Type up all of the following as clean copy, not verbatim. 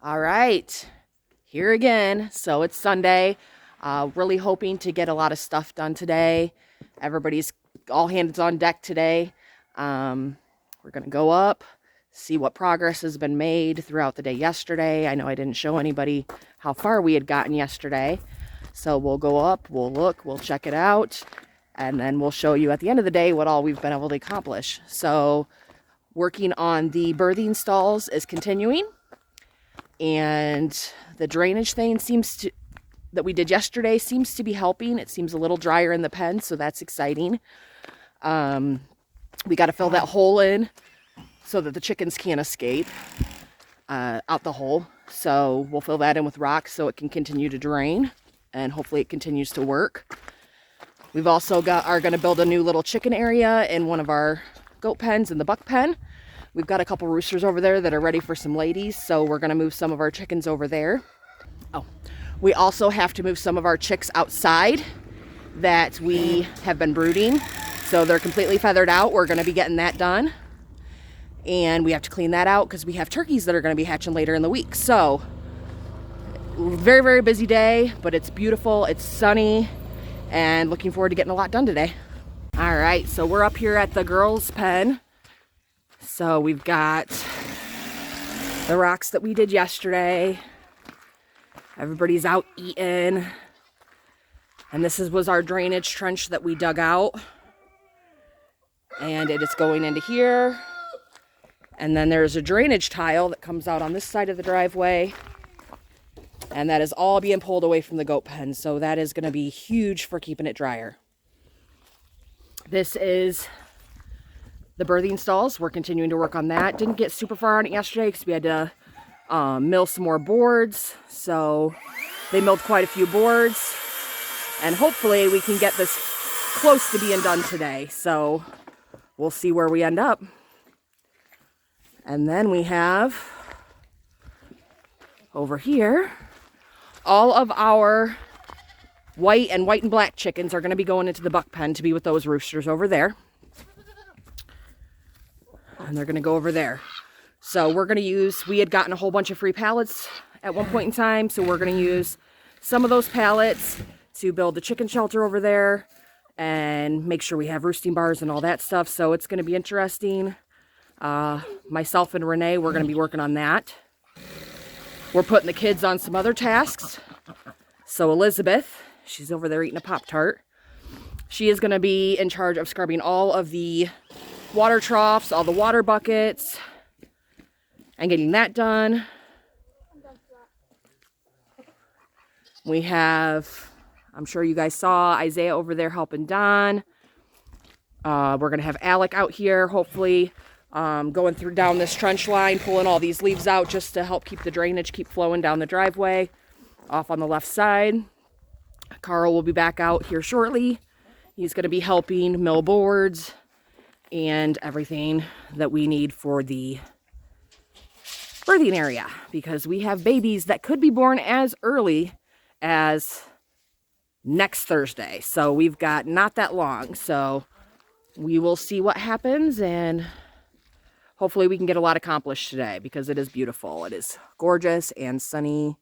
All right, here again. So it's Sunday. Really hoping to get a lot of stuff done today. Everybody's all hands on deck today. We're going to go up, see what progress has been made throughout the day yesterday. I know I didn't show anybody how far we had gotten yesterday. So we'll go up, we'll look, we'll check it out, and then we'll show you at the end of the day what all we've been able to accomplish. So working on the birthing stalls is continuing. And the drainage thing that we did yesterday seems to be helping. It seems a little drier in the pen, so that's exciting. We got to fill that hole in so that the chickens can't escape out the hole. So we'll fill that in with rocks so it can continue to drain, and hopefully it continues to work. We've also are going to build a new little chicken area in one of our goat pens in the buck pen. We've got a couple roosters over there that are ready for some ladies, so we're going to move some of our chickens over there. Oh, we also have to move some of our chicks outside that we have been brooding. So they're completely feathered out. We're going to be getting that done. And we have to clean that out because we have turkeys that are going to be hatching later in the week. So, very, very busy day, but it's beautiful. It's sunny, and looking forward to getting a lot done today. All right, so we're up here at the girls' pen. So we've got the rocks that we did yesterday. Everybody's out eating. And this was our drainage trench that we dug out. And it is going into here. And then there's a drainage tile that comes out on this side of the driveway. And that is all being pulled away from the goat pen. So that is going to be huge for keeping it drier. This is the birthing stalls. We're continuing to work on that. Didn't get super far on it yesterday because we had to mill some more boards. So they milled quite a few boards. And hopefully we can get this close to being done today. So we'll see where we end up. And then we have over here, all of our white and black chickens are going to be going into the buck pen to be with those roosters over there. And they're going to go over there. So we're going to use, we had gotten a whole bunch of free pallets at one point in time. So we're going to use some of those pallets to build the chicken shelter over there and make sure we have roosting bars and all that stuff. So it's going to be interesting. Myself and Renee, we're going to be working on that. We're putting the kids on some other tasks. So Elizabeth, she's over there eating a Pop-Tart. She is going to be in charge of scrubbing all of the water troughs, all the water buckets, and getting that done. We have, I'm sure you guys saw Isaiah over there helping Don. We're going to have Alec out here, hopefully, going through down this trench line, pulling all these leaves out just to help keep the drainage keep flowing down the driveway off on the left side. Carl will be back out here shortly. He's going to be helping mill boards and everything that we need for the birthing area, because we have babies that could be born as early as next Thursday. So we've got not that long. So we will see what happens, and hopefully we can get a lot accomplished today because it is beautiful. It is gorgeous and sunny,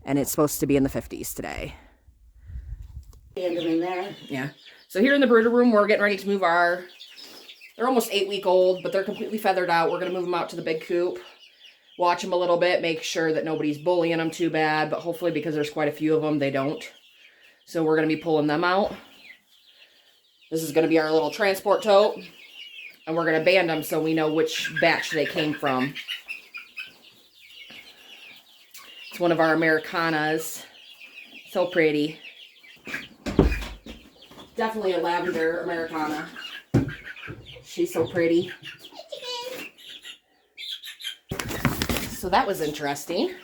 and it's supposed to be in the 50s today. And them in there. Yeah. So here in the brooder room, we're getting ready to move they're almost 8-week-old, but they're completely feathered out. We're going to move them out to the big coop, watch them a little bit, make sure that nobody's bullying them too bad, but hopefully because there's quite a few of them, they don't. So we're going to be pulling them out. This is going to be our little transport tote, and we're going to band them so we know which batch they came from. It's one of our Americanas. So pretty. Definitely a lavender Americana. She's so pretty. So that was interesting.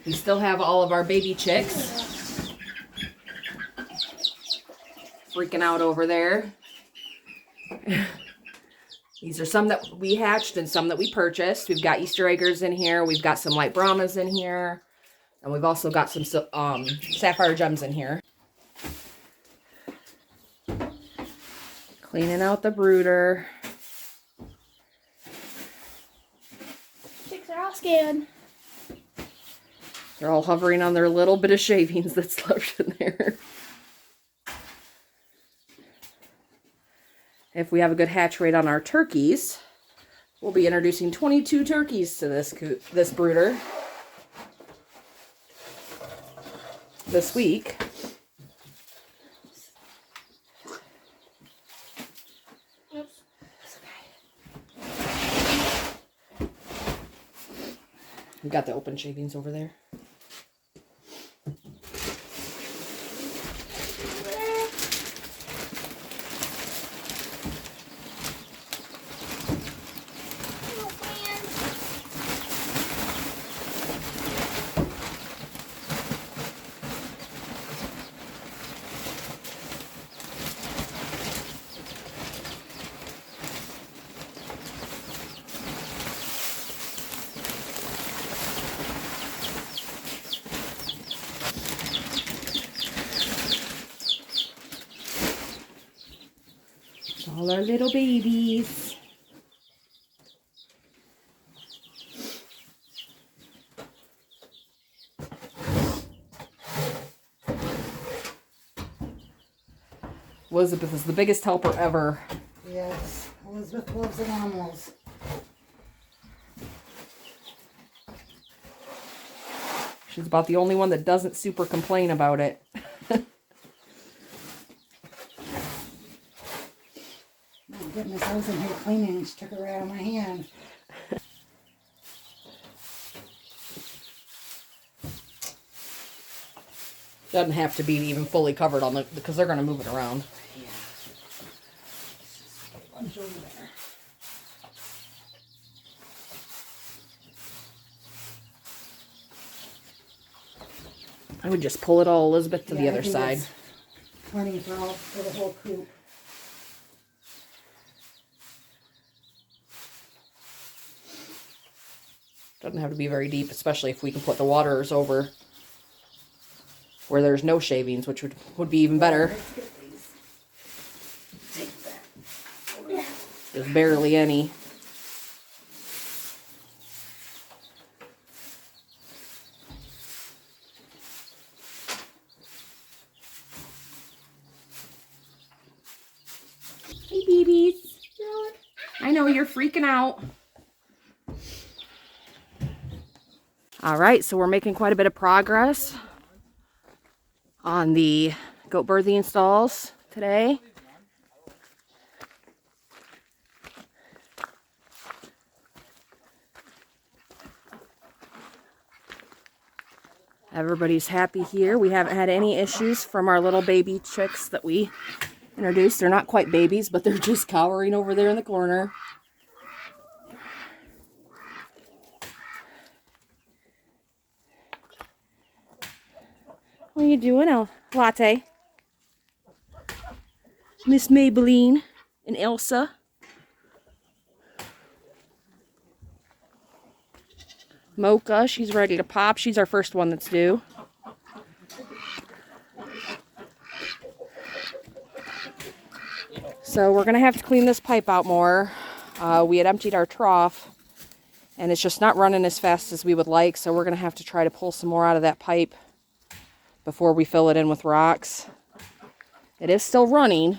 We still have all of our baby chicks freaking out over there. These are some that we hatched and some that we purchased. We've got Easter eggs in here. We've got some light Brahmas in here. And we've also got some sapphire gems in here. Cleaning out the brooder. Chicks are scan. They're all hovering on their little bit of shavings that's left in there. If we have a good hatch rate on our turkeys, we'll be introducing 22 turkeys to this brooder this week. Oops. We've got the open shavings over there. All our little babies. Elizabeth is the biggest helper ever. Yes, Elizabeth loves animals. She's about the only one that doesn't super complain about it. Oh goodness, I was in here cleaning and she took it right out of my hand. Doesn't have to be even fully covered on the, because they're going to move it around. Yeah. Just a bunch over there. I would just pull it all, Elizabeth, to the Yeah, I other think side. that's plenty for the whole coop. Doesn't have to be very deep, especially if we can put the waters over where there's no shavings, which would be even better. Let's get these. Take that. There's barely any. Hey, babies. I know you're freaking out. All right, so we're making quite a bit of progress on the goat birthing stalls today. Everybody's happy here. We haven't had any issues from our little baby chicks that we introduced. They're not quite babies, but they're just cowering over there in the corner. What are you doing, Latte? Miss Maybelline and Elsa. Mocha, she's ready to pop. She's our first one that's due. So we're going to have to clean this pipe out more. We had emptied our trough, and it's just not running as fast as we would like, so we're going to have to try to pull some more out of that pipe before we fill it in with rocks. It is still running,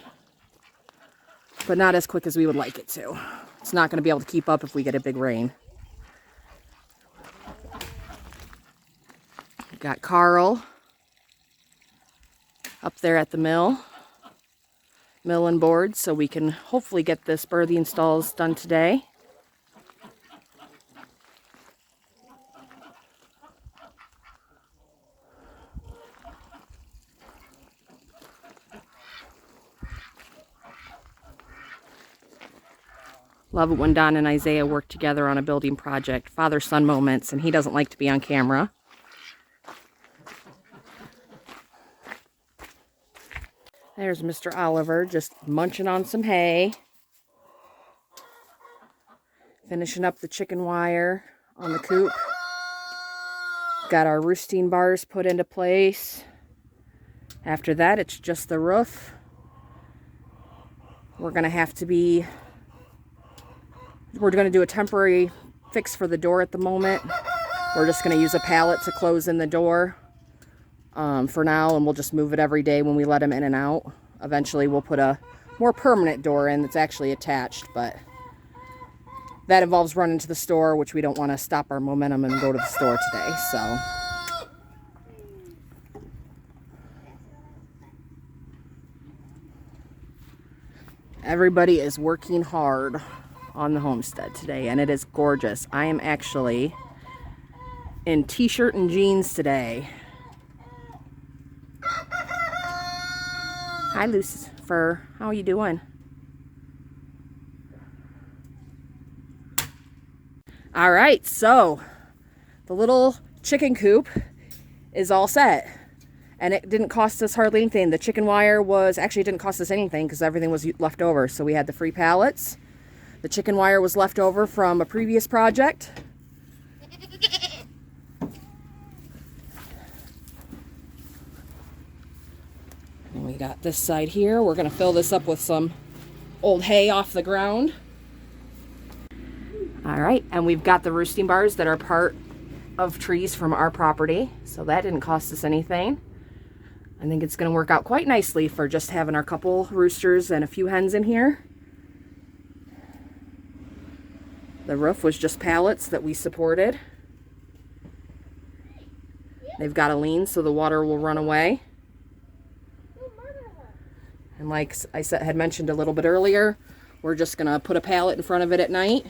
but not as quick as we would like it to. It's not going to be able to keep up if we get a big rain. Got Carl up there at the milling board, so we can hopefully get this birthing stalls done today. Love it when Don and Isaiah work together on a building project. Father-son moments, and he doesn't like to be on camera. There's Mr. Oliver just munching on some hay. Finishing up the chicken wire on the coop. Got our roosting bars put into place. After that, it's just the roof. We're going to do a temporary fix for the door at the moment. We're just going to use a pallet to close in the door for now, and we'll just move it every day when we let them in and out. Eventually we'll put a more permanent door in that's actually attached, but that involves running to the store, which we don't want to stop our momentum and go to the store today. So everybody is working hard on the homestead today, and it is gorgeous. I am actually in t-shirt and jeans today. Hi, Lucifer. How are you doing? All right, so the little chicken coop is all set, and it didn't cost us hardly anything. The chicken wire actually didn't cost us anything because everything was left over. So we had the free pallets. The chicken wire was left over from a previous project. And we got this side here. We're going to fill this up with some old hay off the ground. All right, and we've got the roosting bars that are part of trees from our property. So that didn't cost us anything. I think it's going to work out quite nicely for just having our couple roosters and a few hens in here. The roof was just pallets that we supported. They've got a lean so the water will run away. And like I had mentioned a little bit earlier, we're just going to put a pallet in front of it at night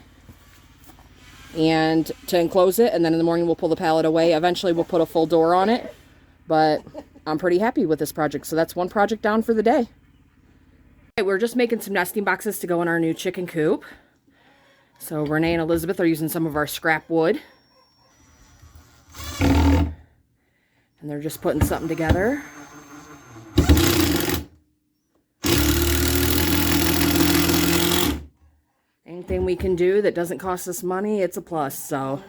and to enclose it, and then in the morning we'll pull the pallet away. Eventually we'll put a full door on it, but I'm pretty happy with this project. So that's one project down for the day. Okay, we're just making some nesting boxes to go in our new chicken coop. So Renee and Elizabeth are using some of our scrap wood. And they're just putting something together. Anything we can do that doesn't cost us money, it's a plus. So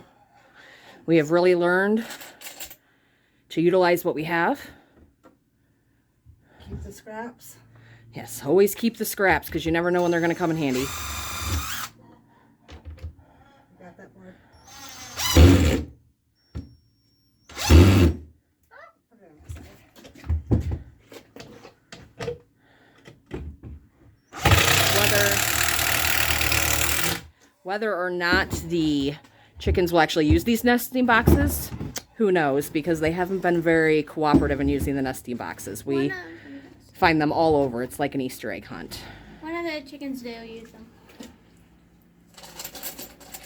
we have really learned to utilize what we have. Keep the scraps. Yes, always keep the scraps because you never know when they're going to come in handy. Got that board. Put it on the side. Whether or not the chickens will actually use these nesting boxes, who knows, because they haven't been very cooperative in using the nesting boxes. We find them all over. It's like an Easter egg hunt. One of the chickens do use them.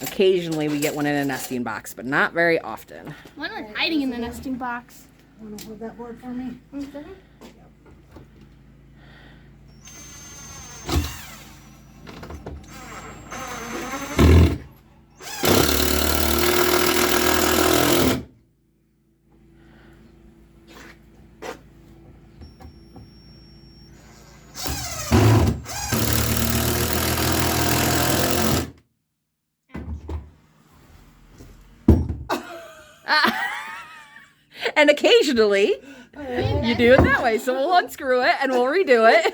Occasionally we get one in a nesting box, but not very often. One was hiding in the nesting box. Want to hold that board for me? And occasionally you do it that way. So we'll unscrew it and we'll redo it.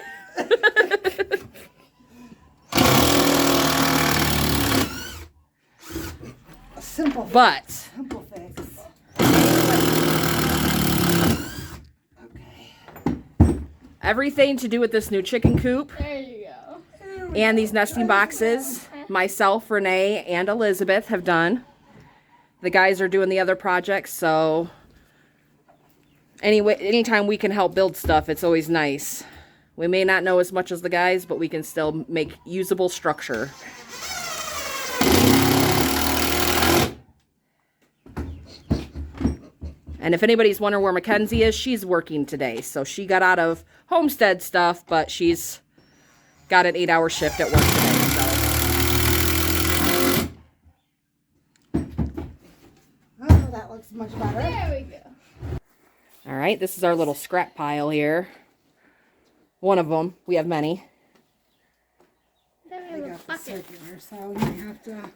Simple fix. Okay. Everything to do with this new chicken coop There you go. and these nesting boxes, myself, Renee, and Elizabeth have done. The guys are doing the other projects, so anyway, anytime we can help build stuff, it's always nice. We may not know as much as the guys, but we can still make usable structure. And if anybody's wondering where Mackenzie is, she's working today. So she got out of Homestead stuff, but she's got an 8-hour shift at work today. Oh, that looks much better. There we go. All right, this is our little scrap pile here. One of them. We have many. Then we I have a got the bucket. circular saw. We might have to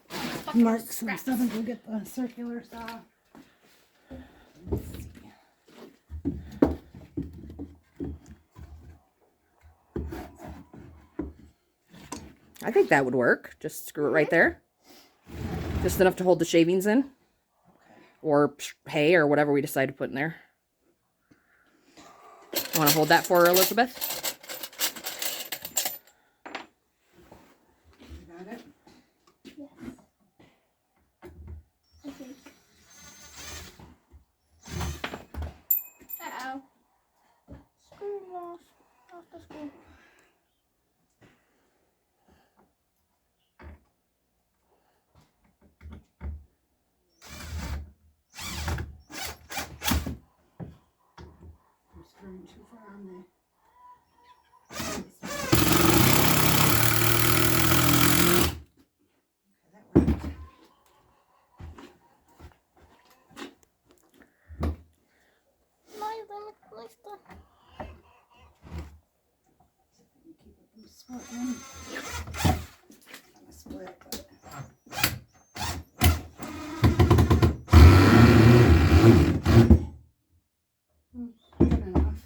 mark some stuff and go get the circular saw. I think that would work. Just screw it right there. Just enough to hold the shavings in. Or hay or whatever we decide to put in there. You want to hold that for her, Elizabeth? You got it? Yes. Okay. Uh-oh. Screw off. Off the screw. I'm screwing too far on the. Okay, that worked. Nice done. Keep it from splitting. I'm gonna split, but. Good enough.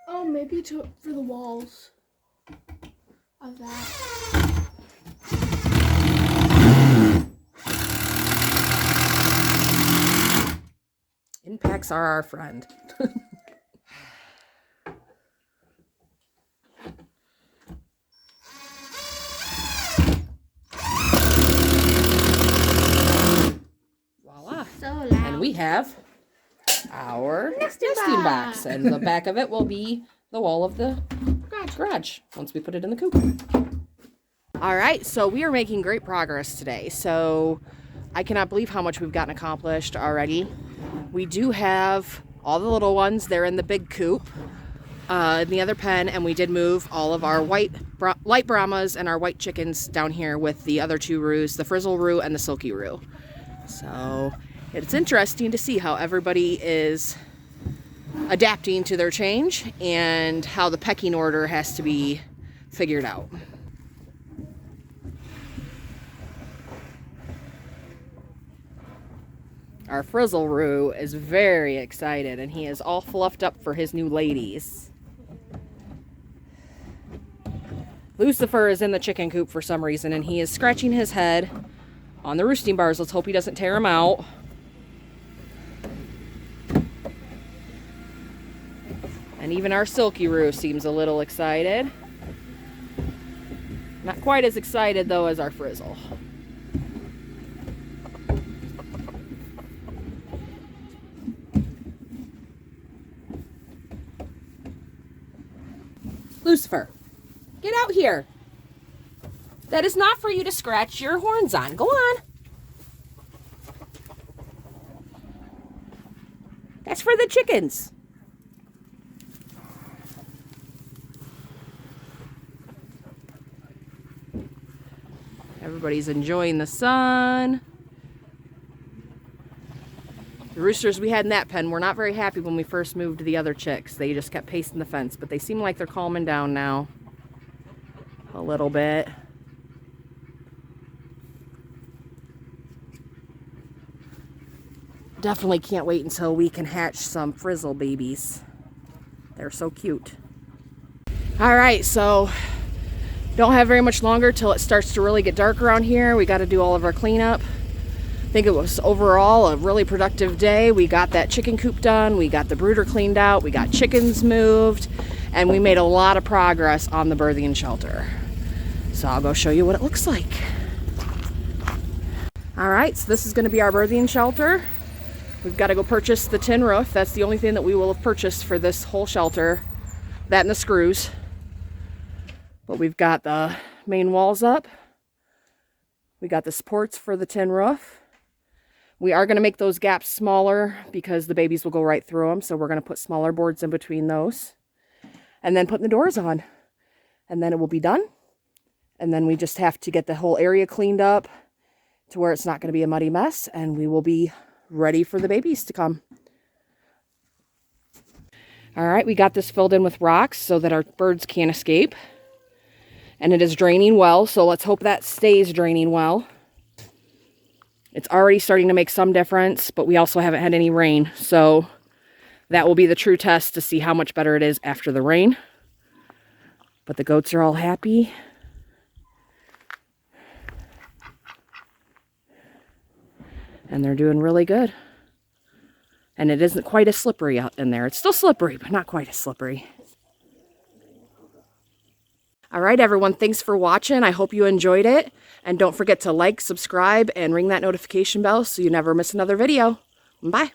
Oh, maybe for the walls of that. Impacts are our friend. Voila. So loud. And we have our nesting box. And the back of it will be the wall of the garage once we put it in the coop. All right, so we are making great progress today. So I cannot believe how much we've gotten accomplished already. We do have all the little ones. They're in the big coop in the other pen, and we did move all of our light Brahmas and our white chickens down here with the other two roos, the frizzle roo and the silky roo. So it's interesting to see how everybody is adapting to their change and how the pecking order has to be figured out. Our frizzle roo is very excited, and he is all fluffed up for his new ladies. Lucifer is in the chicken coop for some reason, and he is scratching his head on the roosting bars. Let's hope he doesn't tear them out. And even our silky roo seems a little excited. Not quite as excited, though, as our frizzle. Lucifer, get out here. That is not for you to scratch your horns on. Go on. That's for the chickens. Everybody's enjoying the sun. The roosters we had in that pen were not very happy when we first moved to the other chicks. They just kept pacing the fence, but they seem like they're calming down now a little bit. Definitely can't wait until we can hatch some frizzle babies. They're so cute. All right, so don't have very much longer till it starts to really get dark around here. We got to do all of our cleanup. I think it was overall a really productive day. We got that chicken coop done. We got the brooder cleaned out. We got chickens moved. And we made a lot of progress on the birthing shelter. So I'll go show you what it looks like. All right, so this is going to be our birthing shelter. We've got to go purchase the tin roof. That's the only thing that we will have purchased for this whole shelter. That and the screws. But we've got the main walls up. We got the supports for the tin roof. We are going to make those gaps smaller because the babies will go right through them. So we're going to put smaller boards in between those. And then putting the doors on. And then it will be done. And then we just have to get the whole area cleaned up to where it's not going to be a muddy mess. And we will be ready for the babies to come. All right, we got this filled in with rocks so that our birds can't escape. And it is draining well, so let's hope that stays draining well. It's already starting to make some difference, but we also haven't had any rain. So that will be the true test to see how much better it is after the rain. But the goats are all happy. And they're doing really good. And it isn't quite as slippery out in there. It's still slippery, but not quite as slippery. All right, everyone, thanks for watching. I hope you enjoyed it. And don't forget to like, subscribe, and ring that notification bell so you never miss another video. Bye.